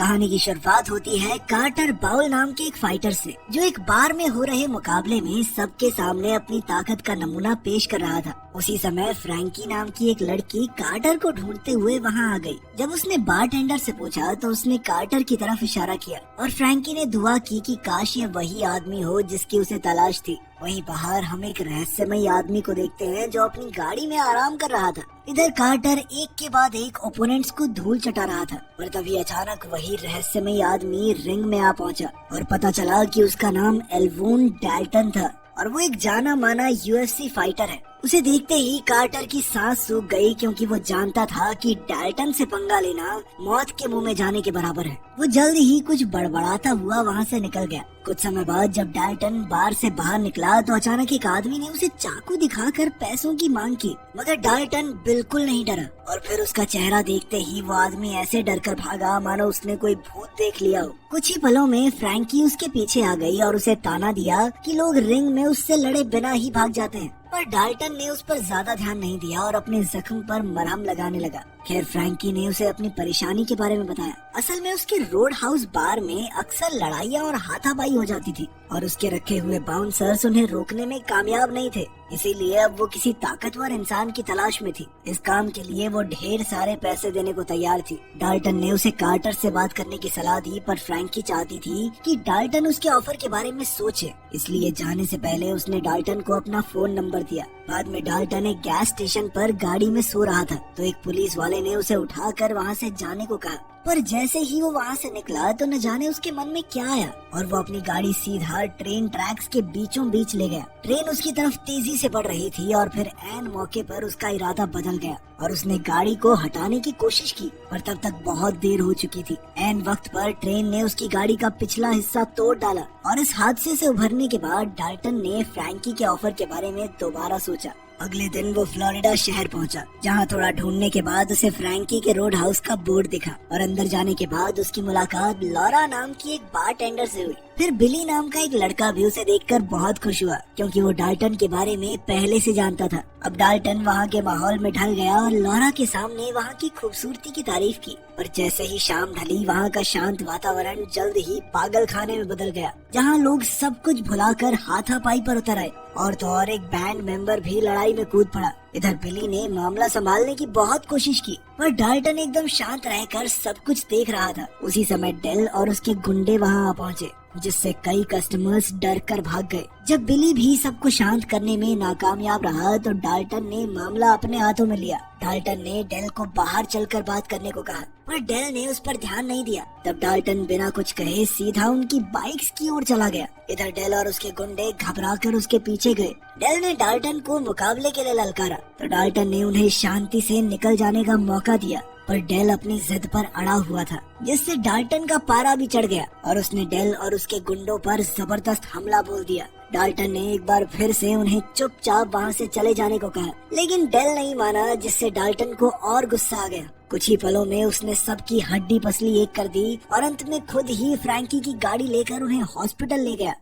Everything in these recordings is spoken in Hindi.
कहानी की शुरुआत होती है कार्टर बाउल नाम के एक फाइटर से, जो एक बार में हो रहे मुकाबले में सबके सामने अपनी ताकत का नमूना पेश कर रहा था। उसी समय फ्रैंकी नाम की एक लड़की कार्टर को ढूंढते हुए वहां आ गई। जब उसने बारटेंडर से पूछा तो उसने कार्टर की तरफ इशारा किया और फ्रैंकी ने दुआ की कि काश ये वही आदमी हो जिसकी उसे तलाश थी। वहीं बाहर हम एक रहस्यमयी आदमी को देखते हैं जो अपनी गाड़ी में आराम कर रहा था। इधर कार्टर एक के बाद एक ओपोनेंट्स को धूल चटा रहा था, पर तभी अचानक वही रहस्यमयी आदमी रिंग में आ पहुंचा और पता चला कि उसका नाम एल्वोन डैल्टन था और वो एक जाना माना यूएफसी फाइटर है। उसे देखते ही कार्टर की सांस सूख गई, क्योंकि वो जानता था कि डैल्टन से पंगा लेना मौत के मुंह में जाने के बराबर है। वो जल्द ही कुछ बड़बड़ाता हुआ वहाँ से निकल गया। कुछ समय बाद जब डैल्टन बार से बाहर निकला तो अचानक एक आदमी ने उसे चाकू दिखाकर पैसों की मांग की, मगर डैल्टन बिल्कुल नहीं डरा और फिर उसका चेहरा देखते ही वो आदमी ऐसे डर कर भागा मानो उसने कोई भूत देख लिया हो। कुछ ही पलों में फ्रैंकी उसके पीछे आ गई और उसे ताना दिया कि लोग रिंग में उससे लड़े बिना ही भाग जाते हैं, पर डैल्टन ने उस पर ज्यादा ध्यान नहीं दिया और अपने जख्म पर मरहम लगाने लगा। खैर, फ्रैंकी ने उसे अपनी परेशानी के बारे में बताया। असल में उसके रोड हाउस बार में अक्सर लड़ाइयाँ और हाथापाई हो जाती थी और उसके रखे हुए बाउंसर्स उन्हें रोकने में कामयाब नहीं थे, इसीलिए अब वो किसी ताकतवर इंसान की तलाश में थी। इस काम के लिए वो ढेर सारे पैसे देने को तैयार थी। डैल्टन ने उसे कार्टर से बात करने की सलाह दी, पर फ्रैंकी चाहती थी कि डैल्टन उसके ऑफर के बारे में सोचे, इसलिए जाने से पहले उसने डैल्टन को अपना फोन नंबर दिया। बाद में डैल्टन एक गैस स्टेशन पर गाड़ी में सो रहा था तो एक पुलिस वाले ने उसे उठाकर वहाँ से जाने को कहा, पर जैसे ही वो वहाँ से निकला तो न जाने उसके मन में क्या आया और वो अपनी गाड़ी सीधा ट्रेन ट्रैक्स के बीचों बीच ले गया। ट्रेन उसकी तरफ तेजी से बढ़ रही थी और फिर ऐन मौके पर उसका इरादा बदल गया और उसने गाड़ी को हटाने की कोशिश की, पर तब तक बहुत देर हो चुकी थी। ऐन वक्त पर ट्रेन ने उसकी गाड़ी का पिछला हिस्सा तोड़ डाला और इस हादसे से उभरने के बाद डैल्टन ने फ्रैंकी के ऑफर के बारे में दोबारा सोचा। अगले दिन वो फ्लोरिडा शहर पहुंचा, जहां थोड़ा ढूंढने के बाद उसे फ्रैंकी के रोड हाउस का बोर्ड दिखा और अंदर जाने के बाद उसकी मुलाकात लॉरा नाम की एक बारटेंडर से हुई। फिर बिली नाम का एक लड़का भी उसे देखकर बहुत खुश हुआ, क्योंकि वो डैल्टन के बारे में पहले से जानता था। अब डैल्टन वहाँ के माहौल में ढल गया और लॉरा के सामने वहाँ की खूबसूरती की तारीफ की, पर जैसे ही शाम ढली वहाँ का शांत वातावरण जल्द ही पागल खाने में बदल गया, जहाँ लोग सब कुछ भुलाकर हाथापाई पर उतर आए और तो और एक बैंड मेंबर भी लड़ाई में कूद पड़ा। इधर बिली ने मामला संभालने की बहुत कोशिश की, पर डैल्टन एकदम शांत रहकर सब कुछ देख रहा था। उसी समय डेल और उसके गुंडे वहां आ पहुंचे, जिससे कई कस्टमर्स डर कर भाग गए। जब बिली भी सबको शांत करने में नाकामयाब रहा तो डैल्टन ने मामला अपने हाथों में लिया। डैल्टन ने डेल को बाहर चलकर बात करने को कहा, पर डेल ने उस पर ध्यान नहीं दिया। तब डैल्टन बिना कुछ कहे सीधा उनकी बाइक्स की ओर चला गया। इधर डेल और उसके गुंडे घबराकर उसके पीछे गए। डेल ने डैल्टन को मुकाबले के लिए ललकारा तो डैल्टन ने उन्हें शांति से निकल जाने का मौका दिया, पर डेल अपनी जिद पर अड़ा हुआ था, जिससे डैल्टन का पारा भी चढ़ गया और उसने डेल और उसके गुंडों पर जबरदस्त हमला बोल दिया। डैल्टन ने एक बार फिर से उन्हें चुपचाप वहाँ से चले जाने को कहा, लेकिन डेल नहीं माना, जिससे डैल्टन को और गुस्सा आ गया। कुछ ही पलों में उसने सबकी हड्डी पसली एक कर दी और अंत में खुद ही फ्रैंकी की गाड़ी लेकर उन्हें हॉस्पिटल ले गया।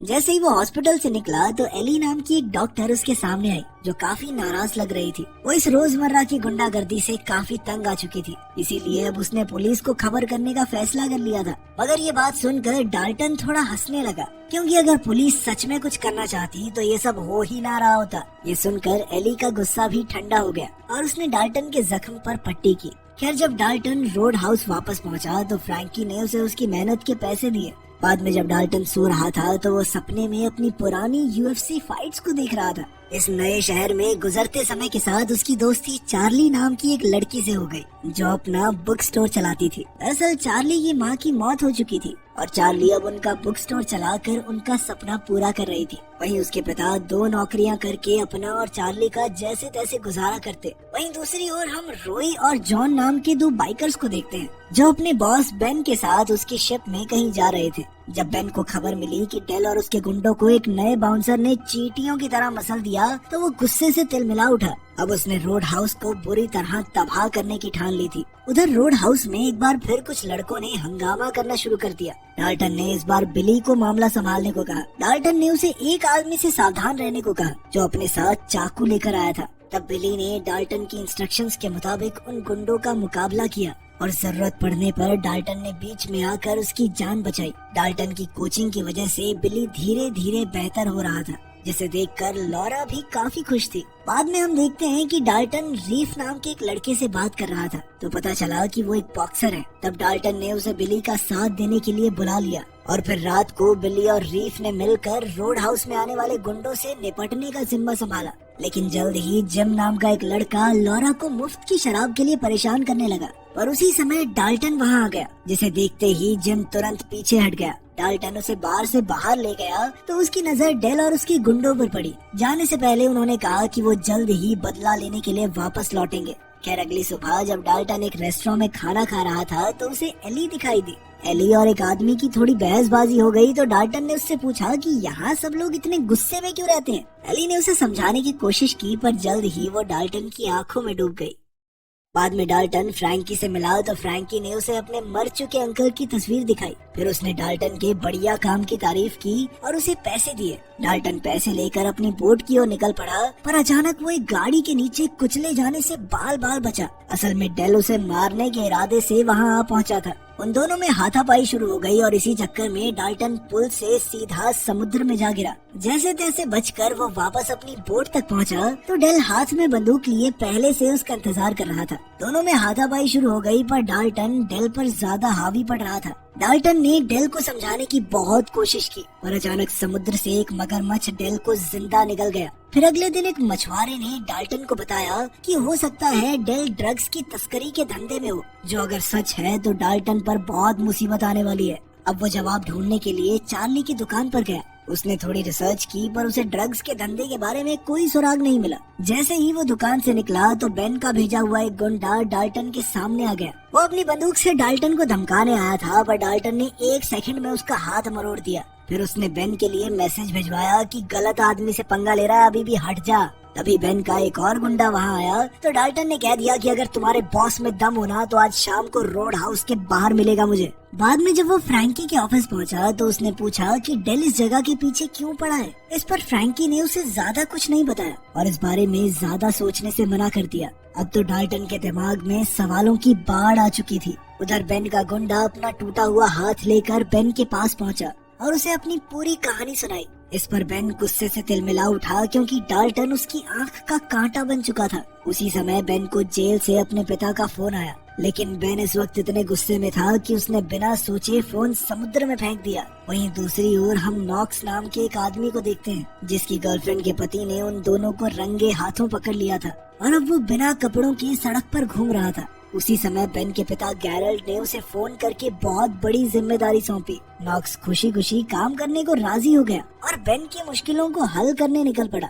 जैसे ही वो हॉस्पिटल से निकला तो एली नाम की एक डॉक्टर उसके सामने आई, जो काफी नाराज लग रही थी। वो इस रोजमर्रा की गुंडागर्दी से काफी तंग आ चुकी थी, इसीलिए अब उसने पुलिस को खबर करने का फैसला कर लिया था। मगर ये बात सुनकर डैल्टन थोड़ा हंसने लगा, क्योंकि अगर पुलिस सच में कुछ करना चाहती तो ये सब हो ही ना रहा होता। ये सुनकर एली का गुस्सा भी ठंडा हो गया और उसने डैल्टन के जख्म पर पट्टी की। खैर, जब डैल्टन रोड हाउस वापस पहुंचा तो फ्रैंकी ने उसे उसकी मेहनत के पैसे दिए। बाद में जब डैल्टन सो रहा था तो वो सपने में अपनी पुरानी यूएफसी फाइट्स को देख रहा था। इस नए शहर में गुजरते समय के साथ उसकी दोस्ती चार्ली नाम की एक लड़की से हो गई, जो अपना बुक स्टोर चलाती थी। दरअसल चार्ली की माँ की मौत हो चुकी थी और चार्ली अब उनका बुक स्टोर चलाकर उनका सपना पूरा कर रही थी। वहीं उसके पिता 2 नौकरियां करके अपना और चार्ली का जैसे तैसे गुजारा करते। वहीं दूसरी ओर हम रोई और जॉन नाम के 2 बाइकर्स को देखते हैं, जो अपने बॉस बेन के साथ उसकी शिप में कहीं जा रहे थे। जब बेन को खबर मिली कि डेल और उसके गुंडों को एक नए बाउंसर ने चींटियों की तरह मसल दिया तो वो गुस्से से तिलमिला उठा। अब उसने रोड हाउस को बुरी तरह तबाह करने की ठान ली थी। उधर रोड हाउस में एक बार फिर कुछ लड़कों ने हंगामा करना शुरू कर दिया। डैल्टन ने इस बार बिली को मामला संभालने को कहा। डैल्टन ने उसे एक आदमी से सावधान रहने को कहा, जो अपने साथ चाकू लेकर आया था। तब बिली ने डैल्टन की इंस्ट्रक्शंस के मुताबिक उन गुंडों का मुकाबला किया और जरूरत पड़ने पर डाल्टन ने बीच में आकर उसकी जान बचाई। डाल्टन की कोचिंग की वजह से बिली धीरे धीरे बेहतर हो रहा था, जिसे देखकर लॉरा भी काफी खुश थी। बाद में हम देखते हैं कि डाल्टन रीफ नाम के एक लड़के से बात कर रहा था, तो पता चला कि वो एक बॉक्सर है। तब डाल्टन ने उसे बिली का साथ देने के लिए बुला लिया और फिर रात को बिली और रीफ ने मिलकर रोड हाउस में आने वाले गुंडों से निपटने का जिम्मा संभाला। लेकिन जल्द ही जिम नाम का एक लड़का लॉरा को मुफ्त की शराब के लिए परेशान करने लगा, और उसी समय डाल्टन वहाँ आ गया, जिसे देखते ही जिम तुरंत पीछे हट गया। डाल्टन उसे बार से बाहर ले गया तो उसकी नजर डेल और उसके गुंडों पर पड़ी। जाने से पहले उन्होंने कहा कि वो जल्द ही बदला लेने के लिए वापस लौटेंगे। खैर अगली सुबह जब डाल्टन एक रेस्टोरेंट में खाना खा रहा था तो उसे एली दिखाई दी। एली और एक आदमी की थोड़ी बहसबाजी हो गई तो डाल्टन ने उससे पूछा कि यहाँ सब लोग इतने गुस्से में क्यों रहते हैं। एली ने उसे समझाने की कोशिश की पर जल्द ही वो डाल्टन की आंखों में डूब गई। बाद में डाल्टन फ्रैंकी से मिला तो फ्रैंकी ने उसे अपने मर चुके अंकल की तस्वीर दिखाई। फिर उसने डाल्टन के बढ़िया काम की तारीफ की और उसे पैसे दिए। डाल्टन पैसे लेकर अपनी बोट की ओर निकल पड़ा, पर अचानक वो एक गाड़ी के नीचे कुचले जाने से बाल बाल बचा। असल में डेल उसे मारने के इरादे से वहाँ आ पहुँचा था। उन दोनों में हाथापाई शुरू हो गई और इसी चक्कर में डाल्टन पुल से सीधा समुद्र में जा गिरा। जैसे तैसे बचकर वो वापस अपनी बोट तक पहुंचा तो डेल हाथ में बंदूक लिए पहले से उसका इंतजार कर रहा था। दोनों में हाथापाई शुरू हो गई पर डाल्टन डेल पर ज्यादा हावी पड़ रहा था। डाल्टन ने डेल को समझाने की बहुत कोशिश की और अचानक समुद्र से एक मगरमच्छ डेल को जिंदा निकल गया। फिर अगले दिन एक मछुआरे ने डाल्टन को बताया कि हो सकता है डेल ड्रग्स की तस्करी के धंधे में हो, जो अगर सच है तो डाल्टन पर बहुत मुसीबत आने वाली है। अब वो जवाब ढूंढने के लिए चार्ली की दुकान पर गया। उसने थोड़ी रिसर्च की पर उसे ड्रग्स के धंधे के बारे में कोई सुराग नहीं मिला। जैसे ही वो दुकान से निकला तो बेन का भेजा हुआ एक गुंडा डाल्टन के सामने आ गया। वो अपनी बंदूक से डाल्टन को धमकाने आया था पर डाल्टन ने 1 सेकंड में उसका हाथ मरोड़ दिया। फिर उसने बेन के लिए मैसेज भिजवाया कि गलत आदमी से पंगा ले रहा है, अभी भी हट जा। तभी बेन का एक और गुंडा वहाँ आया तो डाल्टन ने कह दिया कि अगर तुम्हारे बॉस में दम होना तो आज शाम को रोड हाउस के बाहर मिलेगा मुझे। बाद में जब वो फ्रैंकी के ऑफिस पहुंचा तो उसने पूछा कि डेल इस जगह के पीछे क्यों पड़ा है। इस पर फ्रैंकी ने उसे ज्यादा कुछ नहीं बताया और इस बारे में ज्यादा सोचने से मना कर दिया। अब तो डाल्टन के दिमाग में सवालों की बाढ़ आ चुकी थी। उधर बेन का गुंडा अपना टूटा हुआ हाथ लेकर बेन के पास पहुंचा और उसे अपनी पूरी कहानी सुनाई। इस पर बेन गुस्से से तिलमिला उठा क्योंकि डाल्टन उसकी आंख का कांटा बन चुका था। उसी समय बेन को जेल से अपने पिता का फोन आया, लेकिन बेन इस वक्त इतने गुस्से में था कि उसने बिना सोचे फोन समुद्र में फेंक दिया। वहीं दूसरी ओर हम नॉक्स नाम के एक आदमी को देखते हैं जिसकी गर्लफ्रेंड के पति ने उन दोनों को रंगे हाथों पकड़ लिया था और अब वो बिना कपड़ों के सड़क पर घूम रहा था। उसी समय बेन के पिता गैरल्ट ने उसे फोन करके बहुत बड़ी जिम्मेदारी सौंपी। नॉक्स खुशी खुशी काम करने को राजी हो गया और बेन की मुश्किलों को हल करने निकल पड़ा।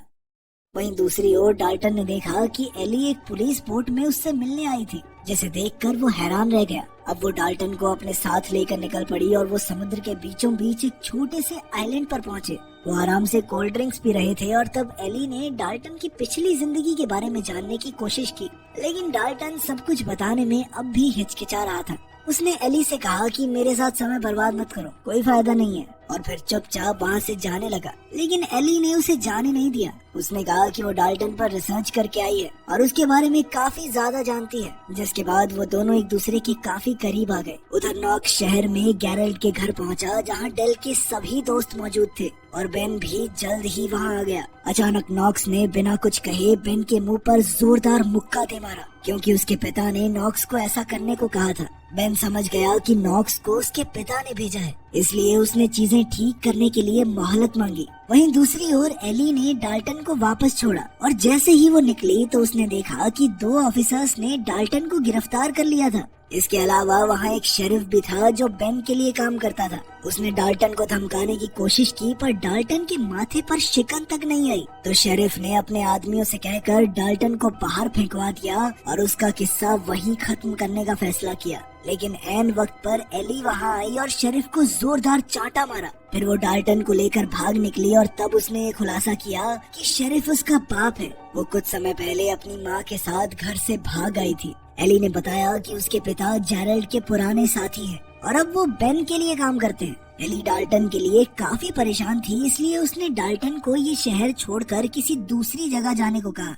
वहीं दूसरी ओर डाल्टन ने देखा कि एली एक पुलिस बोट में उससे मिलने आई थी, जिसे देखकर वो हैरान रह गया। अब वो डाल्टन को अपने साथ लेकर निकल पड़ी और वो समुद्र के बीचों बीच एक छोटे से आइलैंड पर पहुंचे। वो आराम से कोल्ड ड्रिंक्स पी रहे थे और तब एली ने डाल्टन की पिछली जिंदगी के बारे में जानने की कोशिश की, लेकिन डाल्टन सब कुछ बताने में अब भी हिचकिचा रहा था। उसने एली से कहा कि मेरे साथ समय बर्बाद मत करो, कोई फायदा नहीं है, और फिर चुपचाप वहाँ से जाने लगा। लेकिन एली ने उसे जाने नहीं दिया। उसने कहा कि वो डाल्टन पर रिसर्च करके आई है और उसके बारे में काफी ज्यादा जानती है, जिसके बाद वो दोनों एक दूसरे के काफी करीब आ गए। उधर नॉक्स शहर में गैरल्ट के घर पहुंचा जहां डेल के सभी दोस्त मौजूद थे और बेन भी जल्द ही वहां आ गया। अचानक नॉक्स ने बिना कुछ कहे बेन के मुंह पर जोरदार मुक्का दे मारा, क्योंकि उसके पिता ने नॉक्स को ऐसा करने को कहा था। बेन समझ गया कि नॉक्स को उसके पिता ने भेजा है, इसलिए उसने चीजें ठीक करने के लिए मोहलत मांगी। वहीं दूसरी ओर एली ने डाल्टन को वापस छोड़ा और जैसे ही वो निकली तो उसने देखा कि 2 ऑफिसर्स ने डाल्टन को गिरफ्तार कर लिया था। इसके अलावा वहाँ एक शेरिफ भी था जो बेन के लिए काम करता था। उसने डाल्टन को धमकाने की कोशिश की पर डाल्टन के माथे पर शिकन तक नहीं आई, तो शेरिफ ने अपने आदमियों से कहकर डाल्टन को बाहर फेंकवा दिया और उसका किस्सा वहीं खत्म करने का फैसला किया। लेकिन ऐन वक्त पर एली वहाँ आई और शेरिफ को जोरदार चांटा मारा। फिर वो डाल्टन को लेकर भाग निकली और तब उसने ये खुलासा किया कि शेरिफ उसका बाप है। वो कुछ समय पहले अपनी माँ के साथ घर से भाग आई थी। एली ने बताया कि उसके पिता जेरल्ड के पुराने साथी हैं और अब वो बेन के लिए काम करते हैं। एली डाल्टन के लिए काफी परेशान थी, इसलिए उसने डाल्टन को ये शहर छोड़कर किसी दूसरी जगह जाने को कहा।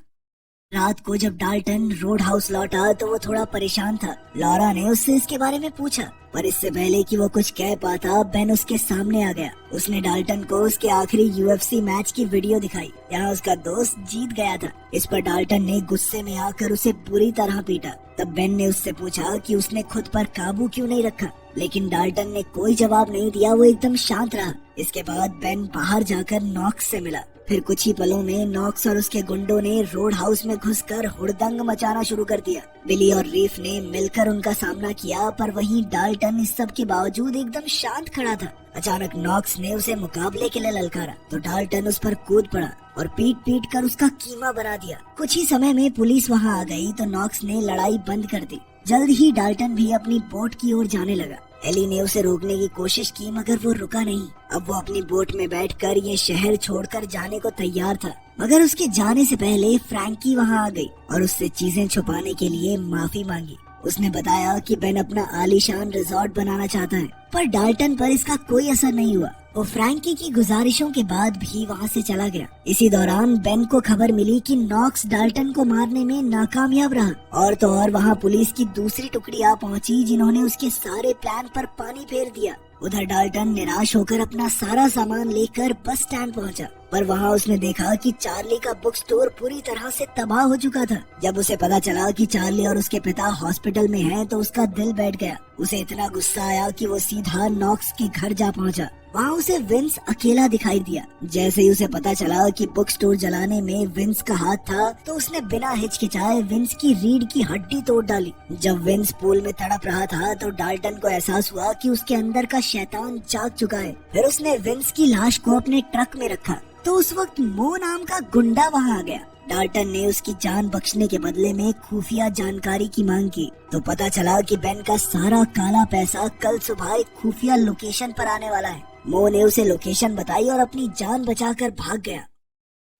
रात को जब डाल्टन रोड हाउस लौटा तो वो थोड़ा परेशान था। लॉरा ने उससे इसके बारे में पूछा, पर इससे पहले कि वो कुछ कह पाता बेन उसके सामने आ गया। उसने डाल्टन को उसके आखिरी यूएफसी मैच की वीडियो दिखाई, जहाँ उसका दोस्त जीत गया था। इस पर डाल्टन ने गुस्से में आकर उसे बुरी तरह पीटा। तब बेन ने उससे पूछा कि उसने खुद पर काबू क्यों नहीं रखा, लेकिन डाल्टन ने कोई जवाब नहीं दिया। वो एकदम शांत रहा। इसके बाद बेन बाहर जाकर नॉक्स से मिला। फिर कुछ ही पलों में नॉक्स और उसके गुंडों ने रोड हाउस में घुसकर हुड़दंग मचाना शुरू कर दिया। बिली और रीफ ने मिलकर उनका सामना किया, पर वहीं डाल्टन इस सब के बावजूद एकदम शांत खड़ा था। अचानक नॉक्स ने उसे मुकाबले के लिए ललकारा तो डाल्टन उस पर कूद पड़ा और पीट पीट कर उसका कीमा बना दिया। कुछ ही समय में पुलिस वहाँ आ गई तो नॉक्स ने लड़ाई बंद कर दी। जल्द ही डाल्टन भी अपनी बोट की ओर जाने लगा। एली ने उसे रोकने की कोशिश की, मगर वो रुका नहीं। अब वो अपनी बोट में बैठकर ये शहर छोड़कर जाने को तैयार था, मगर उसके जाने से पहले फ्रैंकी वहाँ आ गई और उससे चीजें छुपाने के लिए माफी मांगी। उसने बताया कि बेन अपना आलीशान रिजॉर्ट बनाना चाहता है, पर डाल्टन पर इसका कोई असर नहीं हुआ। वो फ्रैंकी की गुजारिशों के बाद भी वहाँ से चला गया। इसी दौरान बेन को खबर मिली कि नॉक्स डाल्टन को मारने में नाकामयाब रहा। और तो और वहाँ पुलिस की दूसरी टुकड़ी आ पहुँची, जिन्होंने उसके सारे प्लान पर पानी फेर दिया। उधर डाल्टन निराश होकर अपना सारा सामान लेकर बस स्टैंड पहुंचा, पर वहां उसने देखा कि चार्ली का बुक स्टोर पूरी तरह से तबाह हो चुका था। जब उसे पता चला कि चार्ली और उसके पिता हॉस्पिटल में हैं, तो उसका दिल बैठ गया। उसे इतना गुस्सा आया कि वो सीधा नॉक्स के घर जा पहुंचा। वहाँ उसे विंस अकेला दिखाई दिया। जैसे ही उसे पता चला कि बुक स्टोर जलाने में विंस का हाथ था, तो उसने बिना हिचकिचाए विंस की रीढ़ की हड्डी तोड़ डाली। जब विंस पूल में तड़प रहा था तो डाल्टन को एहसास हुआ कि उसके अंदर का शैतान जाग चुका है। फिर उसने विंस की लाश को अपने ट्रक में रखा, तो उस वक्त मो नाम का गुंडा वहाँ आ गया। डाल्टन ने उसकी जान बख्शने के बदले में खुफिया जानकारी की मांग की, तो पता चला कि बेन का सारा काला पैसा कल सुबह एक खुफिया लोकेशन पर आने वाला है। मो ने उसे लोकेशन बताई और अपनी जान बचाकर भाग गया।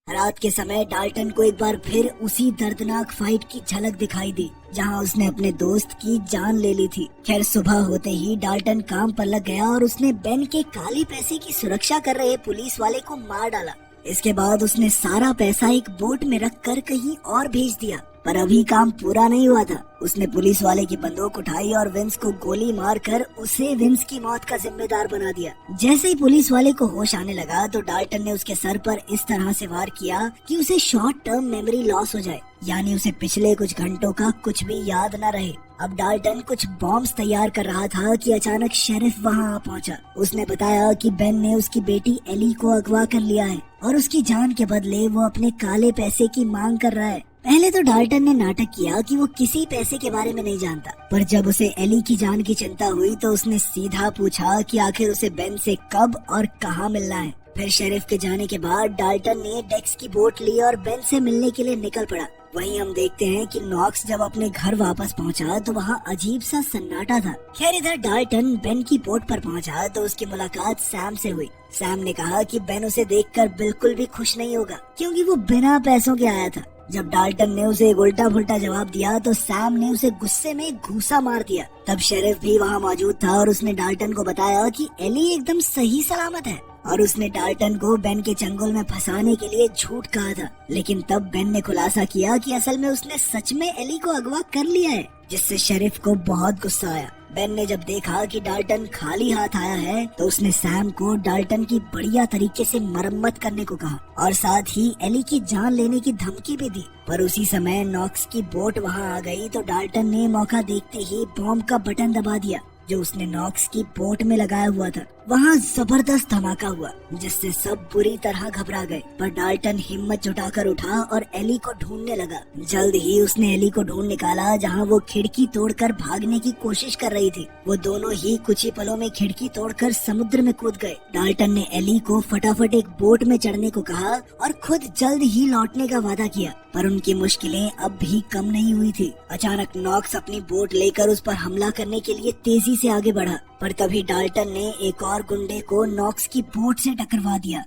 रात के समय डाल्टन को एक बार फिर उसी दर्दनाक फाइट की झलक दिखाई दी, जहां उसने अपने दोस्त की जान ले ली थी। खैर सुबह होते ही डाल्टन काम पर लग गया और उसने बेन के काले पैसे की सुरक्षा कर रहे पुलिस वाले को मार डाला। इसके बाद उसने सारा पैसा एक बोट में रखकर कहीं और भेज दिया, पर अभी काम पूरा नहीं हुआ था। उसने पुलिस वाले की बंदूक उठाई और विंस को गोली मारकर उसे विंस की मौत का जिम्मेदार बना दिया। जैसे ही पुलिस वाले को होश आने लगा तो डाल्टन ने उसके सर पर इस तरह से वार किया कि उसे शॉर्ट टर्म मेमोरी लॉस हो जाए, यानी उसे पिछले कुछ घंटों का कुछ भी याद न रहे। अब डाल्टन कुछ बॉम्ब्स तैयार कर रहा था कि अचानक शेरिफ वहाँ आ पहुँचा। उसने बताया कि बेन ने उसकी बेटी एली को अगवा कर लिया है और उसकी जान के बदले वो अपने काले पैसे की मांग कर रहा है। पहले तो डाल्टन ने नाटक किया कि वो किसी पैसे के बारे में नहीं जानता, पर जब उसे एली की जान की चिंता हुई तो उसने सीधा पूछा कि आखिर उसे बेन से कब और कहाँ मिलना है। फिर शेरिफ के जाने के बाद डाल्टन ने डेक्स की बोट ली और बेन से मिलने के लिए निकल पड़ा। वहीं हम देखते हैं कि नॉक्स जब अपने घर वापस पहुंचा तो वहाँ अजीब सा सन्नाटा था। खैर इधर डाल्टन बेन की बोट पर पहुंचा तो उसकी मुलाकात सैम से हुई। सैम ने कहा कि बेन उसे देखकर बिल्कुल भी खुश नहीं होगा, क्योंकि वो बिना पैसों के आया था। जब डाल्टन ने उसे एक उल्टा फुल्टा जवाब दिया तो सैम ने उसे गुस्से में घूसा मार दिया। तब शेरिफ भी वहाँ मौजूद था और उसने डाल्टन को बताया कि एली एकदम सही सलामत है और उसने डाल्टन को बेन के चंगुल में फंसाने के लिए झूठ कहा था। लेकिन तब बेन ने खुलासा किया कि असल में उसने सच में एली को अगवा कर लिया है, जिससे शेरिफ को बहुत गुस्सा आया। बेन ने जब देखा कि डाल्टन खाली हाथ आया है तो उसने सैम को डाल्टन की बढ़िया तरीके से मरम्मत करने को कहा और साथ ही एली की जान लेने की धमकी भी दी। पर उसी समय नॉक्स की बोट वहां आ गई तो डाल्टन ने मौका देखते ही बॉम्ब का बटन दबा दिया जो उसने नॉक्स की बोट में लगाया हुआ था। वहाँ जबरदस्त धमाका हुआ जिससे सब बुरी तरह घबरा गए, पर डाल्टन हिम्मत जुटाकर उठा और एली को ढूंढने लगा। जल्द ही उसने एली को ढूंढ निकाला जहाँ वो खिड़की तोड़कर भागने की कोशिश कर रही थी। वो दोनों ही कुछ ही पलों में खिड़की तोड़कर समुद्र में कूद गए। डाल्टन ने एली को फटाफट एक बोट में चढ़ने को कहा और खुद जल्द ही लौटने का वादा किया, पर उनकी मुश्किलें अब भी कम नहीं हुई थी। अचानक नॉक्स अपनी बोट लेकर उस पर हमला करने के लिए तेजी से आगे बढ़ा, पर तभी डाल्टन ने एक और गुंडे को नॉक्स की बोट से टकरवा दिया।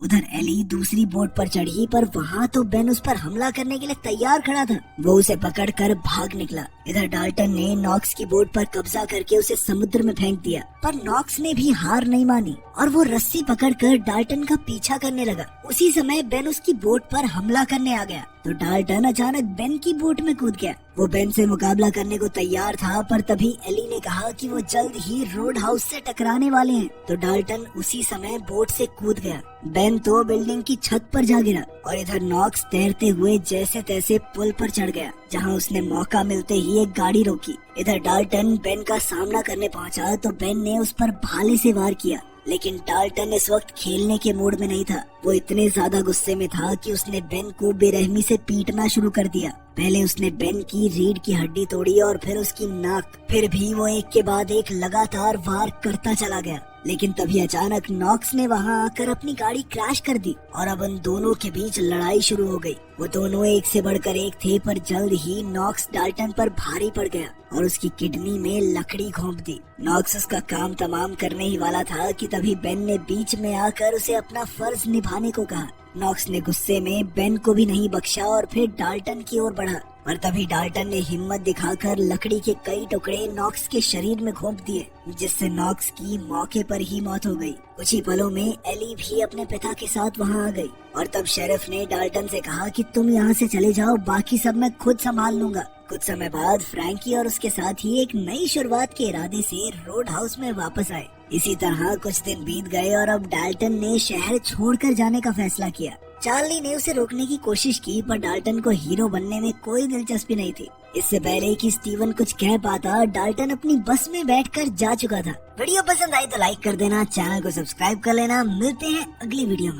उधर एली दूसरी बोट पर चढ़ी, पर वहाँ तो बेन उस पर हमला करने के लिए तैयार खड़ा था। वो उसे पकड़कर भाग निकला। इधर डाल्टन ने नॉक्स की बोट पर कब्जा करके उसे समुद्र में फेंक दिया, पर नॉक्स ने भी हार नहीं मानी और वो रस्सी पकड़कर डाल्टन का पीछा करने लगा। उसी समय बेन उसकी बोट पर हमला करने आ गया तो डाल्टन अचानक बेन की बोट में कूद गया। वो बेन से मुकाबला करने को तैयार था, पर तभी एली ने कहा कि वो जल्द ही रोड हाउस से टकराने वाले हैं, तो डाल्टन उसी समय बोट से कूद गया। बेन तो बिल्डिंग की छत पर जा गिरा और इधर नॉक्स तैरते हुए जैसे तैसे पुल पर चढ़ गया, जहां उसने मौका मिलते ही एक गाड़ी रोकी। इधर डाल्टन बेन का सामना करने पहुंचा तो बेन ने उस पर भाले से वार किया, लेकिन डाल्टन इस वक्त खेलने के मूड में नहीं था। वो इतने ज्यादा गुस्से में था कि उसने बेन को बेरहमी से पीटना शुरू कर दिया। पहले उसने बेन की रीढ़ की हड्डी तोड़ी और फिर उसकी नाक। फिर भी वो एक के बाद एक लगातार वार करता चला गया, लेकिन तभी अचानक नॉक्स ने वहां आकर अपनी गाड़ी क्रैश कर दी और अब उन दोनों के बीच लड़ाई शुरू हो गई। वो दोनों एक से बढ़कर एक थे, पर जल्द ही नॉक्स डाल्टन पर भारी पड़ गया और उसकी किडनी में लकड़ी घोंप दी। नॉक्स उसका काम तमाम करने ही वाला था कि तभी बेन ने बीच में आकर उसे अपना फर्ज निभाने को कहा। नॉक्स ने गुस्से में बेन को भी नहीं बख्शा और फिर डाल्टन की ओर बढ़ा, पर तभी डाल्टन ने हिम्मत दिखाकर लकड़ी के कई टुकड़े नॉक्स के शरीर में घोंप दिए, जिससे नॉक्स की मौके पर ही मौत हो गई। कुछ ही पलों में एली भी अपने पिता के साथ वहां आ गई और तब शेरिफ ने डाल्टन से कहा कि तुम यहाँ से चले जाओ, बाकी सब मैं खुद संभाल लूंगा। कुछ समय बाद फ्रैंकी और उसके साथ ही एक नई शुरुआत के इरादे से रोड हाउस में वापस आए। इसी तरह कुछ दिन बीत गए और अब डाल्टन ने शहर छोड़कर जाने का फैसला किया। चार्ली ने उसे रोकने की कोशिश की, पर डाल्टन को हीरो बनने में कोई दिलचस्पी नहीं थी। इससे पहले कि स्टीवन कुछ कह पाता, डाल्टन अपनी बस में बैठकर जा चुका था। वीडियो पसंद आई तो लाइक कर देना, चैनल को सब्सक्राइब कर लेना। मिलते हैं अगली वीडियो में।